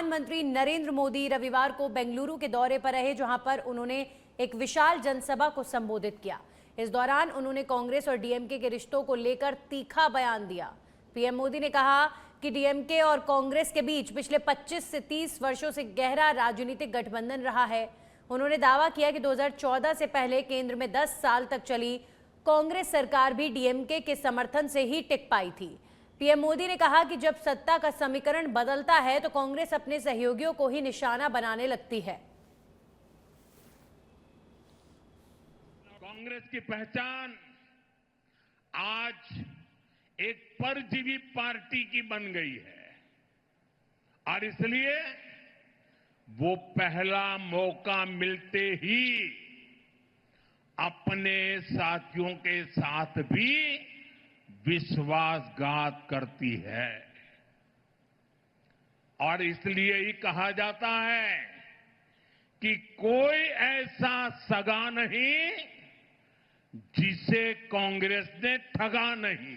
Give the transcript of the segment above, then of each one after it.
प्रधानमंत्री नरेंद्र मोदी रविवार को बेंगलुरु के दौरे पर रहे, जहां पर उन्होंने एक विशाल जनसभा को संबोधित किया। इस दौरान उन्होंने कांग्रेस और डीएमके के रिश्तों को लेकर तीखा बयान दिया। पीएम मोदी ने कहा कि डीएमके और कांग्रेस के बीच पिछले 25 से 30 वर्षों से गहरा राजनीतिक गठबंधन रहा है। उन्होंने दावा किया कि 2014 से पहले केंद्र में 10 साल तक चली कांग्रेस सरकार भी डीएमके के समर्थन से ही टिक पाई थी। पीएम मोदी ने कहा कि जब सत्ता का समीकरण बदलता है तो कांग्रेस अपने सहयोगियों को ही निशाना बनाने लगती है। कांग्रेस की पहचान आज एक परजीवी पार्टी की बन गई है और इसलिए वो पहला मौका मिलते ही अपने साथियों के साथ भी विश्वासघात करती है और इसलिए ही कहा जाता है कि कोई ऐसा सगा नहीं जिसे कांग्रेस ने ठगा नहीं।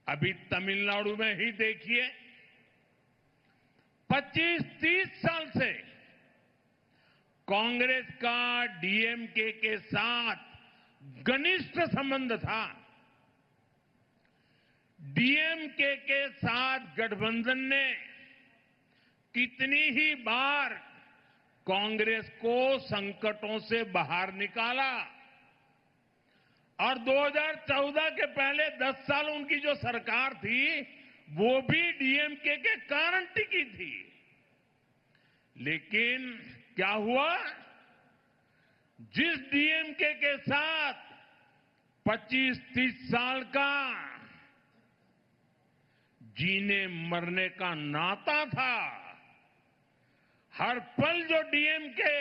अभी तमिलनाडु में ही देखिए, 25-30 साल से कांग्रेस का डीएमके के साथ घनिष्ठ संबंध था। डीएमके के साथ गठबंधन ने कितनी ही बार कांग्रेस को संकटों से बाहर निकाला और 2014 के पहले 10 साल उनकी जो सरकार थी वो भी डीएमके के कारण टिकी थी। लेकिन क्या हुआ, जिस डीएमके के साथ 25-30 साल का जीने मरने का नाता था, हर पल जो डीएमके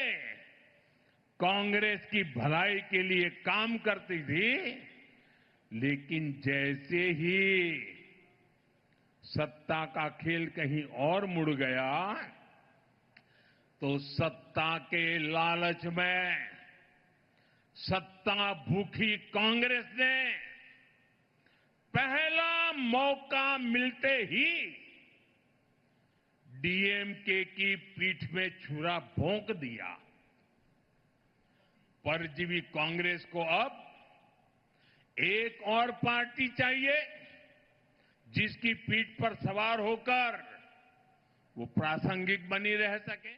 कांग्रेस की भलाई के लिए काम करती थी, लेकिन जैसे ही सत्ता का खेल कहीं और मुड़ गया तो सत्ता के लालच में सत्ता भूखी कांग्रेस ने पहला मौका मिलते ही डीएमके की पीठ में छुरा भोंक दिया। परजीवी कांग्रेस को अब एक और पार्टी चाहिए जिसकी पीठ पर सवार होकर वो प्रासंगिक बनी रह सके।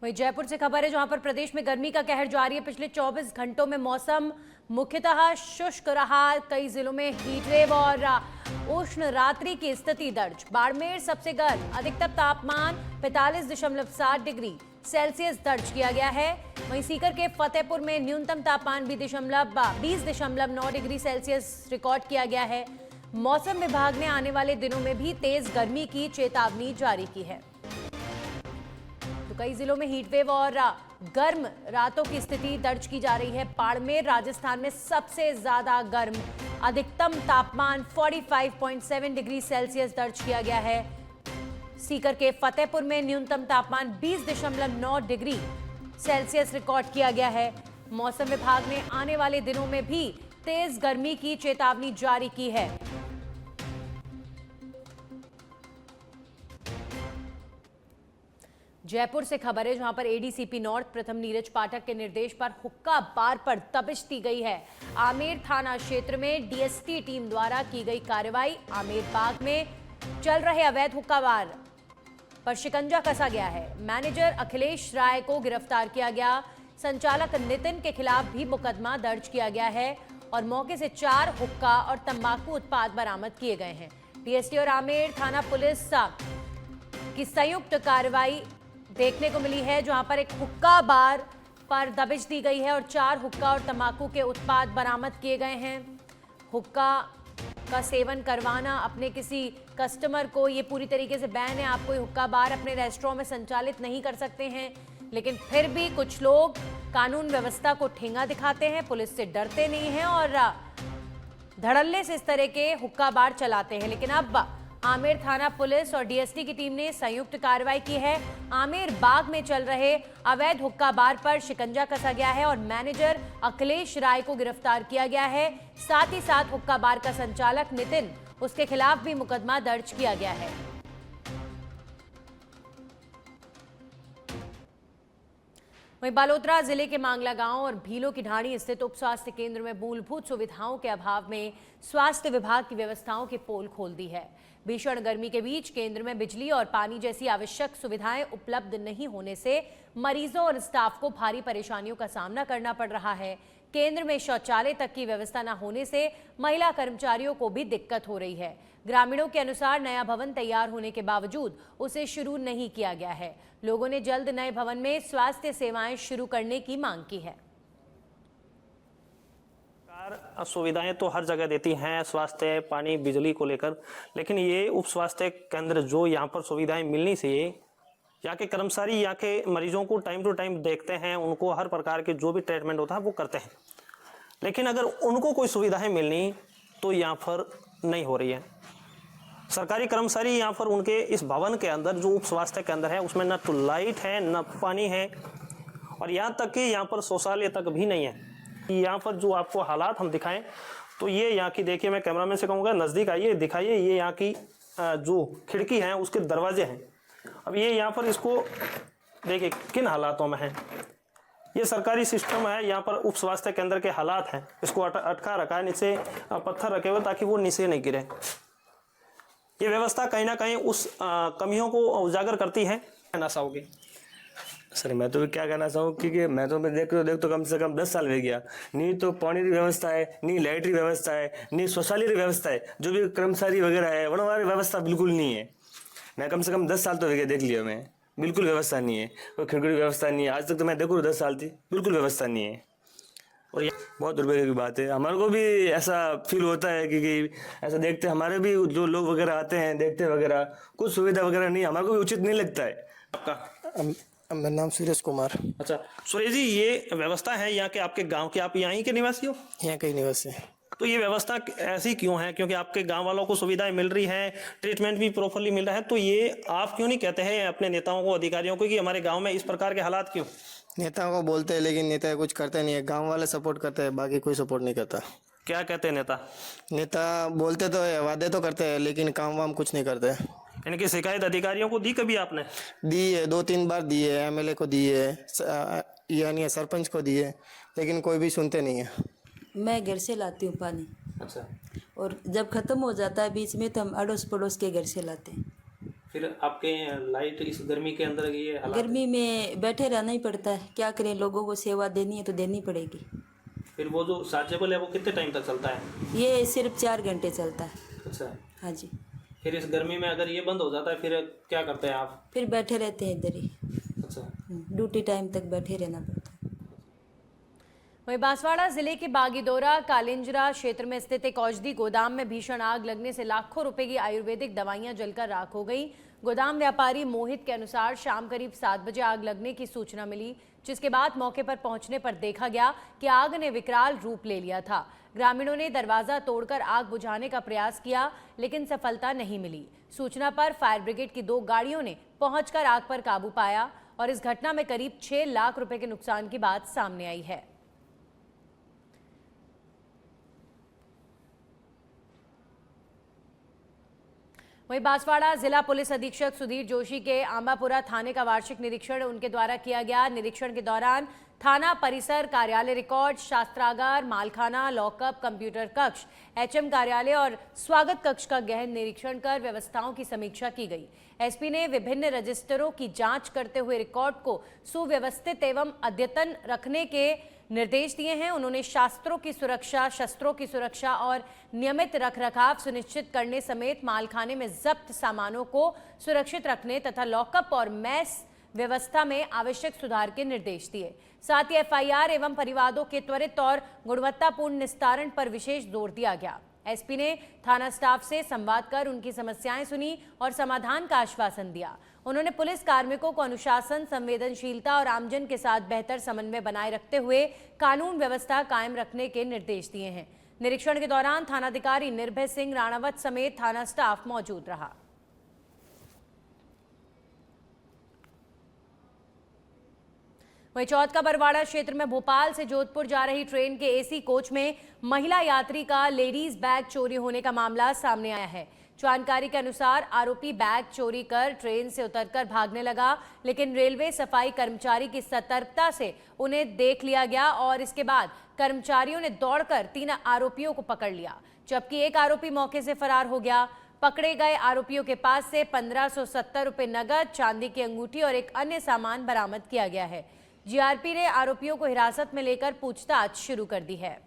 वहीं जयपुर से खबर है, जहां पर प्रदेश में गर्मी का कहर जारी है। पिछले 24 घंटों में मौसम मुख्यतः शुष्क रहा। कई जिलों में हीटवेव और उष्ण रात्रि की स्थिति दर्ज। बाड़मेर सबसे गर्म, अधिकतम तापमान 45.7 डिग्री सेल्सियस दर्ज किया गया है। वहीं सीकर के फतेहपुर में न्यूनतम तापमान 20.9 डिग्री सेल्सियस रिकॉर्ड किया गया है। मौसम विभाग ने आने वाले दिनों में भी तेज गर्मी की चेतावनी जारी की है। तो कई जिलों में हीटवेव और गर्म रातों की स्थिति दर्ज की जा रही है। बाड़मेर राजस्थान में सबसे ज्यादा गर्म, अधिकतम तापमान 45.7 डिग्री सेल्सियस दर्ज किया गया है। सीकर के फतेहपुर में न्यूनतम तापमान 20.9 डिग्री सेल्सियस रिकॉर्ड किया गया है। मौसम विभाग ने आने वाले दिनों में भी तेज गर्मी की चेतावनी जारी की है। जयपुर से खबर है, जहां पर एडीसीपी नॉर्थ प्रथम नीरज पाठक के निर्देश पर हुक्का बार पर दबिश दी गई है। आमेर थाना क्षेत्र में डीएसटी टीम द्वारा की गई कार्रवाई। आमेर बाग में चल रहे अवैध हुक्का बार पर शिकंजा कसा गया है। मैनेजर अखिलेश राय को गिरफ्तार किया गया। संचालक नितिन के खिलाफ भी मुकदमा दर्ज किया गया है और मौके से 4 हुक्का और तंबाकू उत्पाद बरामद किए गए हैं। डीएसटी और आमेर थाना पुलिस की संयुक्त कार्रवाई देखने को मिली है, जहां पर एक हुक्का बार पर दबिश दी गई है और 4 हुक्का और तंबाकू के उत्पाद बरामद किए गए हैं। हुक्का का सेवन करवाना अपने किसी कस्टमर को ये पूरी तरीके से बैन है। आप कोई हुक्का बार अपने रेस्टोरेंट में संचालित नहीं कर सकते हैं, लेकिन फिर भी कुछ लोग कानून व्यवस्था को ठेंगा दिखाते हैं, पुलिस से डरते नहीं हैं और धड़ल्ले से इस तरह के हुक्का बार चलाते हैं। लेकिन अब आमेर थाना पुलिस और डीएसटी की टीम ने संयुक्त कार्रवाई की है। आमेर बाग में चल रहे अवैध हुक्का बार पर शिकंजा कसा गया है और मैनेजर अखिलेश राय को गिरफ्तार किया गया है। साथ ही साथ हुक्का बार का संचालक नितिन, उसके खिलाफ भी मुकदमा दर्ज किया गया है। वहीं बालोतरा जिले के मांगला गांव और भीलों की ढाणी स्थित उप स्वास्थ्य केंद्र में मूलभूत सुविधाओं के अभाव में स्वास्थ्य विभाग की व्यवस्थाओं की पोल खोल दी है। भीषण गर्मी के बीच केंद्र में बिजली और पानी जैसी आवश्यक सुविधाएं उपलब्ध नहीं होने से मरीजों और स्टाफ को भारी परेशानियों का सामना करना पड़ रहा है। केंद्र में शौचालय तक की व्यवस्था न होने से महिला कर्मचारियों को भी दिक्कत हो रही है। ग्रामीणों के अनुसार नया भवन तैयार होने के बावजूद उसे शुरू नहीं किया गया है। लोगों ने जल्द नए भवन में स्वास्थ्य सेवाएं शुरू करने की मांग की है। सरकार सुविधाएं तो हर जगह देती हैं, स्वास्थ्य, पानी, बिजली को लेकर, लेकिन ये उप स्वास्थ्य केंद्र जो यहाँ पर सुविधाएं मिलनी चाहिए, यहाँ के कर्मचारी यहाँ के मरीजों को टाइम टू टाइम देखते हैं, उनको हर प्रकार के जो भी ट्रीटमेंट होता है वो करते हैं, लेकिन अगर उनको कोई सुविधाएं मिलनी तो यहाँ पर नहीं हो रही है। सरकारी कर्मचारी यहाँ पर उनके इस भवन के अंदर जो उप स्वास्थ्य केंद्र है उसमें न तो लाइट है न पानी है, और यहाँ तक कि यहाँ पर शौचालय तक भी नहीं है। यहाँ पर जो आपको हालात हम दिखाएं तो ये यहाँ की, देखिए मैं कैमरामैन से कहूँगा नज़दीक आइए, दिखाइए, ये यहाँ की जो खिड़की हैं उसके दरवाजे हैं। अब ये यहाँ पर इसको देखिए किन हालातों में है। ये सरकारी सिस्टम है, यहाँ पर उप स्वास्थ्य केंद्र के हालात हैं, इसको अटका रखा है, नीचे पत्थर रखे हुए ताकि वो नीचे नहीं गिरे। ये व्यवस्था कहीं ना कहीं उस कमियों को उजागर करती है। कहना चाहोगे? सर मैं तो क्या कहना चाहूँ, क्योंकि मैं तो देख तो कम से कम 10 साल हो गया, नहीं तो पानी की व्यवस्था है, नहीं लाइट की व्यवस्था है, नहीं शौचालय की व्यवस्था है, जो भी कर्मचारी वगैरह है वहाँ व्यवस्था बिल्कुल नहीं है। मैं कम से कम 10 साल तो हो गया, देख लिया मैं, बिल्कुल व्यवस्था नहीं है, कोई खिड़की की व्यवस्था नहीं है। आज तक तो मैं देखूँ 10 साल थी, बिल्कुल व्यवस्था नहीं है। और ये बहुत दुर्भाग्य की बात है। हमारे को भी ऐसा फील होता है कि ऐसा देखते, हमारे भी जो लोग वगैरह आते हैं देखते वगैरह, कुछ सुविधा वगैरह नहीं, हमारे को भी उचित नहीं लगता है। आपका? मेरा नाम सुरेश कुमार। अच्छा सुरेश जी, ये व्यवस्था है यहाँ के, आपके गांव के, आप यहाँ के निवासी हो? यहाँ का ही निवासी है। तो ये व्यवस्था ऐसी क्यों है? क्योंकि आपके गांव वालों को सुविधाएं मिल रही हैं, ट्रीटमेंट भी प्रॉपरली मिल रहा है, तो ये आप क्यों नहीं कहते हैं अपने नेताओं को, अधिकारियों को कि हमारे गांव में इस प्रकार के हालात क्यों? नेताओं को बोलते हैं लेकिन नेता कुछ करते नहीं है। गांव वाले सपोर्ट करते हैं, बाकी कोई सपोर्ट नहीं करता। क्या कहते हैं नेता? नेता बोलते तो है, वादे तो करते हैं, लेकिन काम वाम कुछ नहीं करते। इनकी शिकायत अधिकारियों को दी कभी आपने? दी है, 2-3 बार दी है, MLA को दी है, यानी सरपंच को दी है, लेकिन कोई भी सुनते नहीं है। मैं घर से लाती हूँ पानी। अच्छा। और जब ख़त्म हो जाता है बीच में तो हम अड़ोस पड़ोस के घर से लाते हैं। फिर आपके लाइट इस गर्मी के अंदर ये हालात? गर्मी में बैठे रहना ही पड़ता है, क्या करें, लोगों को सेवा देनी है तो देनी पड़ेगी। फिर वो जो चार्जेबल है वो कितने टाइम तक चलता है? ये सिर्फ 4 घंटे चलता है। अच्छा। हाँ जी। फिर इस गर्मी में अगर ये बंद हो जाता है फिर क्या करते हैं आप? फिर बैठे रहते हैं इधर ही। अच्छा। ड्यूटी टाइम तक बैठे रहना पड़ता है। वहीं बांसवाड़ा जिले के बागीदोरा कालिंजरा क्षेत्र में स्थित एक औषधि गोदाम में भीषण आग लगने से लाखों रुपए की आयुर्वेदिक दवाइयां जलकर राख हो गई। गोदाम व्यापारी मोहित के अनुसार शाम करीब 7 बजे आग लगने की सूचना मिली, जिसके बाद मौके पर पहुंचने पर देखा गया कि आग ने विकराल रूप ले लिया था। ग्रामीणों ने दरवाजा तोड़कर आग बुझाने का प्रयास किया, लेकिन सफलता नहीं मिली। सूचना पर फायर ब्रिगेड की 2 गाड़ियों ने पहुंचकर आग पर काबू पाया और इस घटना में करीब 6 लाख रुपए के नुकसान की बात सामने आई है। वहीं बांसवाड़ा जिला पुलिस अधीक्षक सुधीर जोशी के आंबापुरा थाने का वार्षिक निरीक्षण उनके द्वारा किया गया। निरीक्षण के दौरान थाना परिसर, कार्यालय रिकॉर्ड, शास्त्रागार, मालखाना, लॉकअप, कंप्यूटर कक्ष, HM कार्यालय और स्वागत कक्ष का गहन निरीक्षण कर व्यवस्थाओं की समीक्षा की गई। एसपी ने विभिन्न रजिस्टरों की जांच करते हुए रिकॉर्ड को सुव्यवस्थित एवं अद्यतन रखने के निर्देश दिए हैं। उन्होंने शस्त्रों की सुरक्षा और नियमित रखरखाव सुनिश्चित करने समेत मालखाने में जब्त सामानों को सुरक्षित रखने तथा लॉकअप और मैस व्यवस्था में आवश्यक सुधार के निर्देश दिए। साथ ही FIR एवं परिवादों के त्वरित और गुणवत्तापूर्ण निस्तारण पर विशेष जोर दिया गया। एसपी ने थाना स्टाफ से संवाद कर उनकी समस्याएं सुनी और समाधान का आश्वासन दिया। उन्होंने पुलिस कार्मिकों को अनुशासन, संवेदनशीलता और आमजन के साथ बेहतर समन्वय बनाए रखते हुए कानून व्यवस्था कायम रखने के निर्देश दिए हैं। निरीक्षण के दौरान थानाधिकारी निर्भय सिंह राणावत समेत थाना स्टाफ मौजूद रहा। वहीं चौथ का बरवाड़ा क्षेत्र में भोपाल से जोधपुर जा रही ट्रेन के AC कोच में महिला यात्री का लेडीज बैग चोरी होने का मामला सामने आया है। जानकारी के अनुसार आरोपी बैग चोरी कर ट्रेन से उतरकर भागने लगा, लेकिन रेलवे सफाई कर्मचारी की सतर्कता से उन्हें देख लिया गया और इसके बाद कर्मचारियों ने दौड़कर 3 आरोपियों को पकड़ लिया, जबकि एक आरोपी मौके से फरार हो गया। पकड़े गए आरोपियों के पास से 1570 रुपए नगद, चांदी की अंगूठी और एक अन्य सामान बरामद किया गया है। जीआरपी ने आरोपियों को हिरासत में लेकर पूछताछ शुरू कर दी है।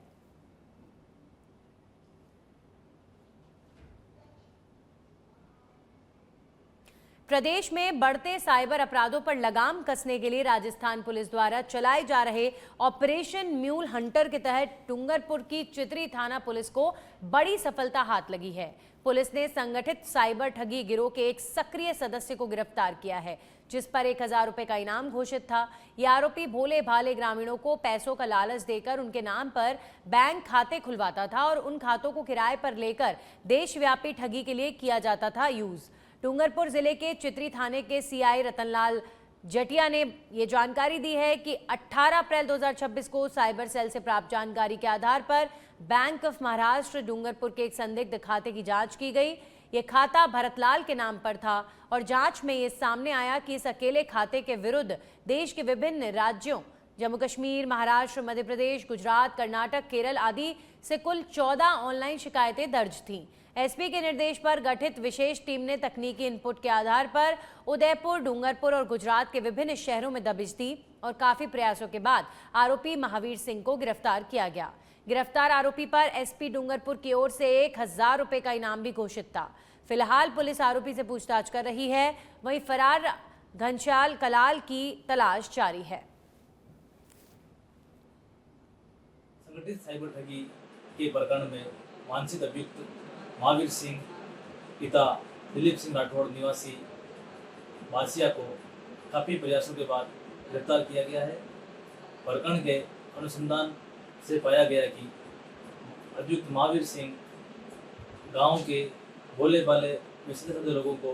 प्रदेश में बढ़ते साइबर अपराधों पर लगाम कसने के लिए राजस्थान पुलिस द्वारा चलाए जा रहे ऑपरेशन म्यूल हंटर के तहत डूंगरपुर की चितरी थाना पुलिस को बड़ी सफलता हाथ लगी है। पुलिस ने संगठित साइबर ठगी गिरोह के एक सक्रिय सदस्य को गिरफ्तार किया है, जिस पर 1000 रुपए का इनाम घोषित था। यह आरोपी भोले भाले ग्रामीणों को पैसों का लालच देकर उनके नाम पर बैंक खाते खुलवाता था और उन खातों को किराए पर लेकर देशव्यापी ठगी के लिए किया जाता था यूज। डूंगरपुर जिले के चितरी थाने के सीआई रतनलाल जटिया ने ये जानकारी दी है कि 18 अप्रैल 2026 को साइबर सेल से प्राप्त जानकारी के आधार पर बैंक ऑफ महाराष्ट्र डूंगरपुर के एक संदिग्ध खाते की जांच की गई। ये खाता भरतलाल के नाम पर था और जांच में ये सामने आया कि इस अकेले खाते के विरुद्ध देश के विभिन्न राज्यों जम्मू कश्मीर, महाराष्ट्र, मध्य प्रदेश, गुजरात, कर्नाटक, केरल आदि से कुल 14 ऑनलाइन शिकायतें दर्ज थीं। एसपी के निर्देश पर गठित विशेष टीम ने तकनीकी इनपुट के आधार पर उदयपुर, डूंगरपुर और गुजरात के विभिन्न शहरों में दबिश दी और काफी प्रयासों के बाद आरोपी महावीर सिंह को गिरफ्तार किया गया। गिरफ्तार आरोपी पर एसपी डूंगरपुर की ओर से 1000 रुपए का इनाम भी घोषित था। फिलहाल पुलिस आरोपी से पूछताछ कर रही है, वहीं फरार घनश्याल कलाल की तलाश जारी है। संगठित साइबर ठगी के प्रकरण में मानसिक अभियुक्त महावीर सिंह पिता दिलीप सिंह राठौड़ निवासी बासिया को काफ़ी प्रयासों के बाद गिरफ्तार किया गया है। प्रकरण के अनुसंधान से पाया गया कि अभियुक्त महावीर सिंह गांव के भोले भाले विशेषज्ञ लोगों को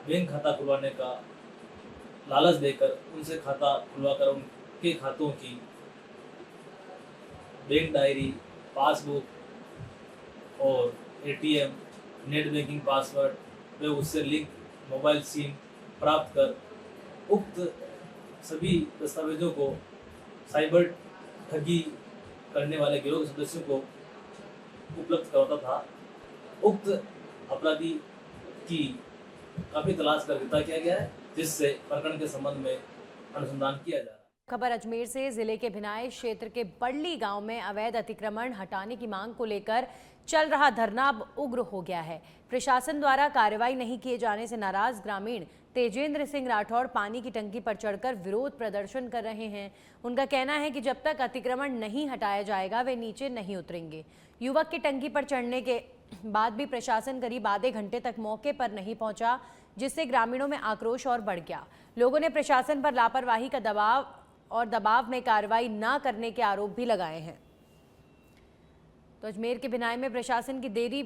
बैंक खाता खुलवाने का लालच देकर उनसे खाता खुलवाकर उनके खातों की बैंक डायरी, पासबुक और एटीएम, नेट बैंकिंग पासवर्ड व उससे लिंक मोबाइल सिम प्राप्त कर उक्त सभी दस्तावेजों को साइबर ठगी करने वाले गिरोह के सदस्यों को उपलब्ध करवाता था। उक्त अपराधी की काफ़ी तलाश कर गिरफ्तार किया गया है, जिससे प्रकरण के संबंध में अनुसंधान किया जा रहा है। खबर अजमेर से। जिले के भिनाई क्षेत्र के बड़ली गांव में अवैध अतिक्रमण हटाने की मांग को लेकर चल रहा धरना अब उग्र हो गया है। प्रशासन द्वारा कार्रवाई नहीं किए जाने से नाराज ग्रामीण तेजेंद्र सिंह राठौड़ पानी की टंकी पर चढ़कर विरोध प्रदर्शन कर रहे हैं। उनका कहना है कि जब तक अतिक्रमण नहीं हटाया जाएगा वे नीचे नहीं उतरेंगे। युवक की टंकी पर चढ़ने के बाद भी प्रशासन करीब आधे घंटे तक मौके पर नहीं पहुंचा, जिससे ग्रामीणों में आक्रोश और बढ़ गया। लोगों ने प्रशासन पर लापरवाही का दबाव में कार्रवाई न करने के आरोप भी लगाए हैं। तो अजमेर के भिनाई में प्रशासन की देरी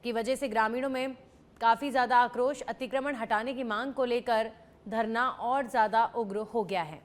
की वजह से ग्रामीणों में काफी ज्यादा आक्रोश, अतिक्रमण हटाने की मांग को लेकर धरना और ज्यादा उग्र हो गया है।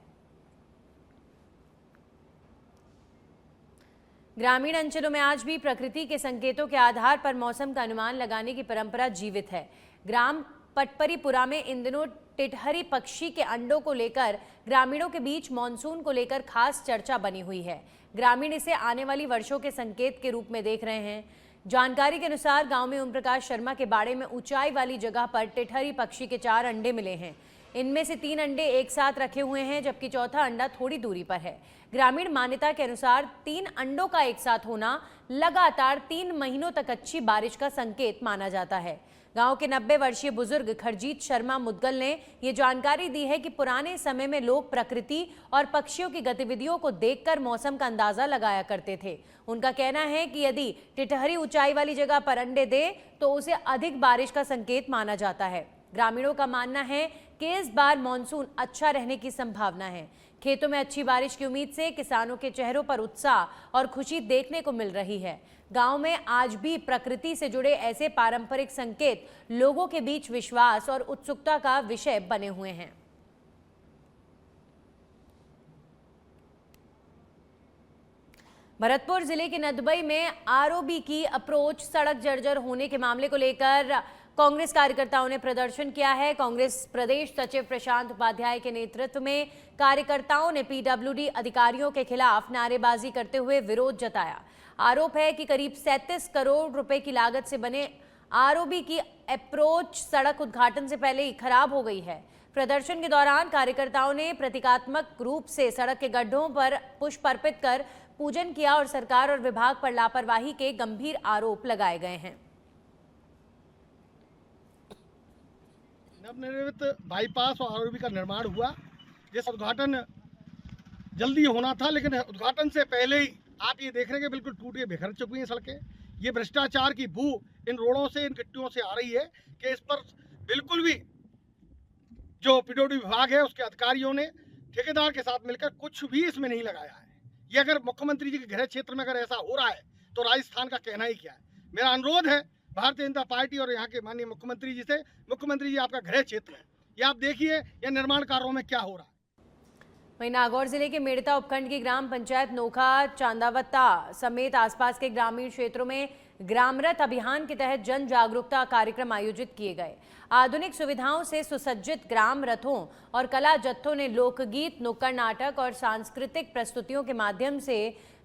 ग्रामीण अंचलों में आज भी प्रकृति के संकेतों के आधार पर मौसम का अनुमान लगाने की परंपरा जीवित है। ग्राम पटपरीपुरा में इन दिनों टिटहरी पक्षी के अंडों को लेकर ग्रामीणों के बीच मानसून को लेकर खास चर्चा बनी हुई है। ग्रामीण इसे आने वाली वर्षों के संकेत के रूप में देख रहे हैं। जानकारी के अनुसार गांव में ओम प्रकाश शर्मा के बाड़े में ऊंचाई वाली जगह पर टिटहरी पक्षी के 4 अंडे मिले हैं। इनमें से 3 अंडे एक साथ रखे हुए हैं, जबकि चौथा अंडा थोड़ी दूरी पर है। ग्रामीण मान्यता के अनुसार 3 अंडों का एक साथ होना लगातार 3 महीनों तक अच्छी बारिश का संकेत माना जाता है। गांव के 90 वर्षीय बुजुर्ग खरजीत शर्मा मुदगल ने ये जानकारी दी है कि पुराने समय में लोग प्रकृति और पक्षियों की गतिविधियों को देखकर मौसम का अंदाजा लगाया करते थे। उनका कहना है कि यदि टिटहरी ऊंचाई वाली जगह पर अंडे दे तो उसे अधिक बारिश का संकेत माना जाता है। ग्रामीणों का मानना है कि इस बार मानसून अच्छा रहने की संभावना है। खेतों में अच्छी बारिश की उम्मीद से किसानों के चेहरों पर उत्साह और खुशी देखने को मिल रही है। गांव में आज भी प्रकृति से जुड़े ऐसे पारंपरिक संकेत लोगों के बीच विश्वास और उत्सुकता का विषय बने हुए हैं। भरतपुर जिले के नदबई में आरओबी की अप्रोच सड़क जर्जर होने के मामले को लेकर कांग्रेस कार्यकर्ताओं ने प्रदर्शन किया है। कांग्रेस प्रदेश सचिव प्रशांत उपाध्याय के नेतृत्व में कार्यकर्ताओं ने पीडब्ल्यूडी अधिकारियों के खिलाफ नारेबाजी करते हुए विरोध जताया। आरोप है कि करीब 37 करोड़ रुपए की लागत से बने आरओबी की अप्रोच सड़क उद्घाटन से पहले ही खराब हो गई है। प्रदर्शन के दौरान कार्यकर्ताओं ने प्रतीकात्मक रूप से सड़क के गड्ढों पर पुष्प अर्पित कर पूजन किया और सरकार और विभाग पर लापरवाही के गंभीर आरोप लगाए गए हैं। नवनिर्मित बाईपास और आरओबी का निर्माण हुआ, जिस उद्घाटन जल्दी होना था, लेकिन उद्घाटन से पहले ही आप ये देख रहे हैं कि बिल्कुल टूट के बिखर चुकी हैं सड़कें। ये भ्रष्टाचार की बू इन रोडों से, इन गिट्टियों से आ रही है कि इस पर बिल्कुल भी जो पीडब्ल्यूडी विभाग है उसके अधिकारियों ने ठेकेदार के साथ मिलकर कुछ भी इसमें नहीं लगाया है। ये अगर मुख्यमंत्री जी के गृह क्षेत्र में अगर ऐसा हो रहा है तो राजस्थान का कहना ही क्या है। मेरा अनुरोध है भारतीय जनता पार्टी और यहाँ के माननीय मुख्यमंत्री जी से, मुख्यमंत्री जी आपका गृह क्षेत्र है, ये आप देखिए यह निर्माण कार्यों में क्या हो रहा है। वहीं नागौर जिले के मेड़ता उपखंड की ग्राम पंचायत नोखा, चांदावत्ता समेत आसपास के ग्रामीण क्षेत्रों में ग्राम रथ अभियान के तहत जन जागरूकता कार्यक्रम आयोजित किए गए। आधुनिक सुविधाओं से सुसज्जित ग्राम रथों और कला जत्थों ने लोकगीत, नुक्कड़ नाटक और सांस्कृतिक प्रस्तुतियों के माध्यम से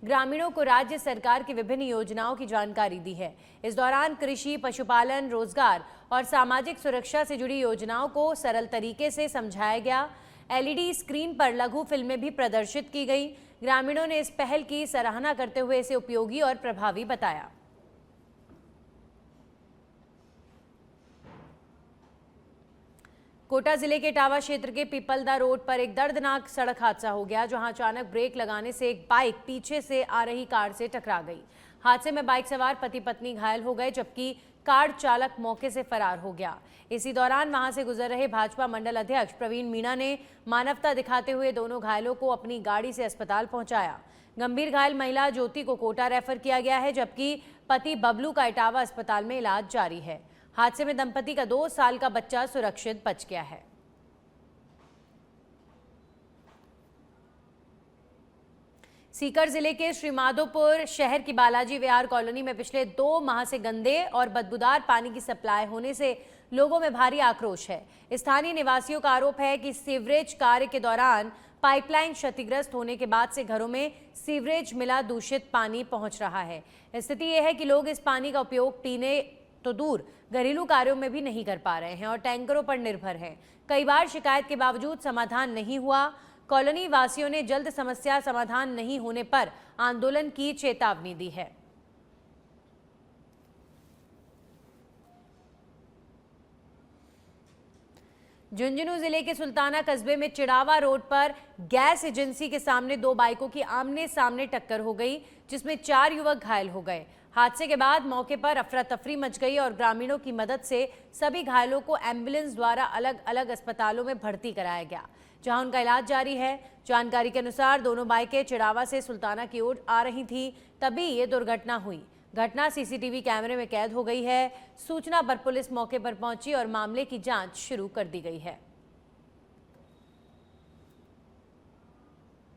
ग्रामीणों को राज्य सरकार की विभिन्न योजनाओं की जानकारी दी है। इस दौरान कृषि, पशुपालन, रोजगार और सामाजिक सुरक्षा से जुड़ी योजनाओं को सरल तरीके से समझाया गया। एलईडी स्क्रीन पर लघु फिल्में भी प्रदर्शित की गई। ग्रामीणों ने इस पहल की सराहना करते हुए इसे उपयोगी और प्रभावी बताया। कोटा जिले के इटावा क्षेत्र के पीपलदा रोड पर एक दर्दनाक सड़क हादसा हो गया, जहां अचानक ब्रेक लगाने से एक बाइक पीछे से आ रही कार से टकरा गई। हादसे में बाइक सवार पति पत्नी घायल हो गए, जबकि कार चालक मौके से फरार हो गया। इसी दौरान वहां से गुजर रहे भाजपा मंडल अध्यक्ष प्रवीण मीणा ने मानवता दिखाते हुए दोनों घायलों को अपनी गाड़ी से अस्पताल पहुंचाया। गंभीर घायल महिला ज्योति को कोटा रेफर किया गया है, जबकि पति बबलू का इटावा अस्पताल में इलाज जारी है। हादसे में दंपति का 2 साल का बच्चा सुरक्षित बच गया है। सीकर जिले के श्रीमाधोपुर शहर की बालाजी विहार कॉलोनी में पिछले 2 माह से गंदे और बदबूदार पानी की सप्लाई होने से लोगों में भारी आक्रोश है। स्थानीय निवासियों का आरोप है कि सीवरेज कार्य के दौरान पाइपलाइन क्षतिग्रस्त होने के बाद से घरों में सीवरेज मिला दूषित पानी पहुंच रहा है। स्थिति यह है कि लोग इस पानी का उपयोग पीने तो दूर घरेलू कार्यों में भी नहीं कर पा रहे हैं और टैंकरों पर निर्भर हैं। कई बार शिकायत के बावजूद समाधान नहीं हुआ। कॉलोनी वासियों ने जल्द समस्या समाधान नहीं होने पर आंदोलन की चेतावनी दी है। झुंझुनू जिले के सुल्ताना कस्बे में चिड़ावा रोड पर गैस एजेंसी के सामने 2 बाइकों की आमने सामने टक्कर हो गई, जिसमें 4 युवक घायल हो गए। हादसे के बाद मौके पर अफरा तफरी मच गई और ग्रामीणों की मदद से सभी घायलों को एम्बुलेंस द्वारा अलग अलग अस्पतालों में भर्ती कराया गया, जहां उनका इलाज जारी है। जानकारी के अनुसार दोनों बाइकें चिड़ावा से सुल्ताना की ओर आ रही थी, तभी ये दुर्घटना हुई। घटना सीसीटीवी कैमरे में कैद हो गई है। सूचना पर पुलिस मौके पर पहुंची और मामले की जांच शुरू कर दी गई है।